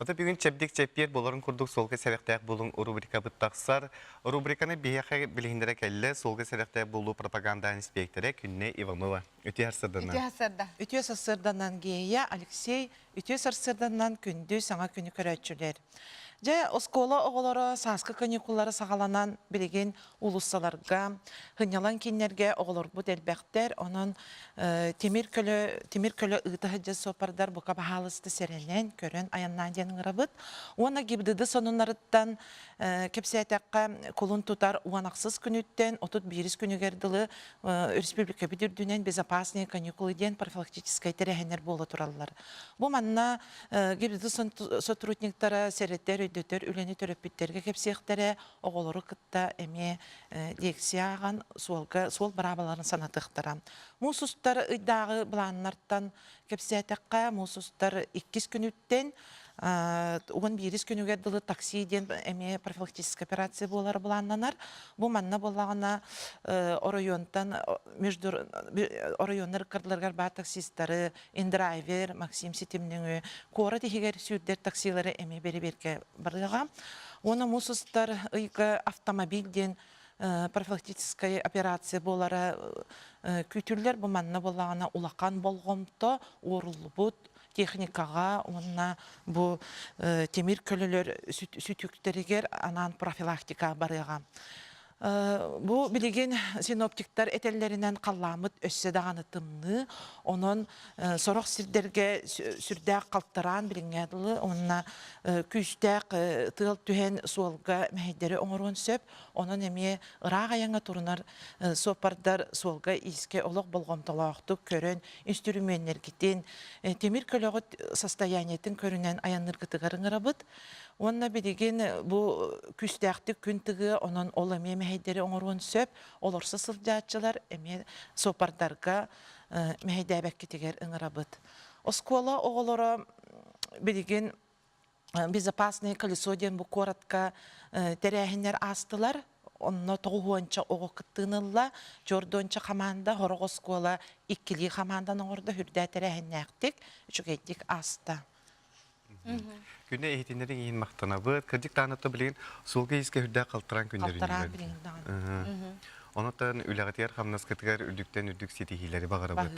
Ota bugün çepdik çepiyet boların kurduk Suolga Сэрэхтээх bulun rubrika bıttaksar. Rubrikanı biyağı bilindire kelle Suolga Сэрэхтээх bulu propaganda ИНИСПИЭКТЭРЭ Күннэй ИВАНОВА. Ötü harsırdana. Ütü sarsırdandan geya Alexey, ütü sarsırdandan kündü sana günü köröçüler. Ja oskola oğulları saskı kanikuları sağalanan bilgin ulussalarga, hınyalan kinlerge oğulur bu delbekter, onun temir kölü ıtıhıcı sopardar bu kabahalısты serenen körün ayannan denin rabıt. Ona gibdidi sonunlarıttan kepsiyatakka kulun tutar uanaksız günütten, otut biris günü gerdili Respublika bidirdünen bezapasnıya kanikulu den profilaktiskay terehenler bolu turallar. Bu manna gibdidi sotrudniktara seretler ödötör, üleni töröpütlerge kepsiyaktere oğuluru kıtta eme leksiyağın suol barabaların sanatıqtara. Musustar ıdağı bulanlardan kepsiyatakka musustar 2 günütten Уган бирис күнүгө дылы таксиден эме профилактический операция болар буланнанар. Бу манна боллагына районтан между районнар кырдыларга бар таксисттары, индрайвер, Максим Ситимнин кора тегер сүрдер таксилары эме береберге барыга. Оны мусустар ыйка автомобильден профилактическая операция болара күтүрлер бу манна боллагына улакан болгомто урулбут техникаға, онна bu темир көлөлөр сүтүктөрүгер анан профилактика барыга. Bu билеген синоптиктар этеллеринен қалламыт өссө даганы тымны, онон сорок сирдерге сүрдәк калтыран билиңедилы, онна күчтәк тыл түһен суолга мәһидери оңорун сөп, онон эме ырак аяңа турунар сопардар суолга иске олог болгомтолоктук көрөн инструментler гитин темир көлөгөт состояниятын көрүнен аяныргытыгарыңырабыт. Онна билеген bu күчтәктик күнтыгы онон ол эме мәһидери оңорун сөп, олорса сылжаатчылар эме сопардарга мәһидәбәкке тегер ыңырабыт. Оскола оголора билеген безопасное колесо ден бу коротко терәһиннәр астылар. Онно тоғуанча оғы кыттынылла, жордонча команда, хорогоскола иккили команданың орда хүрдә терәһиннәктик, үчүгәйтик аста. Күннэй ehtinleri yiyin maqtanabıt, kırcık tanıtı bilin Suolga iske hürdə qaltıran günlerin. Qaltıran bilin. Onatan üləğətiyar xamnas kıtıgar ürdükten ürdük setihileri bağırabıt.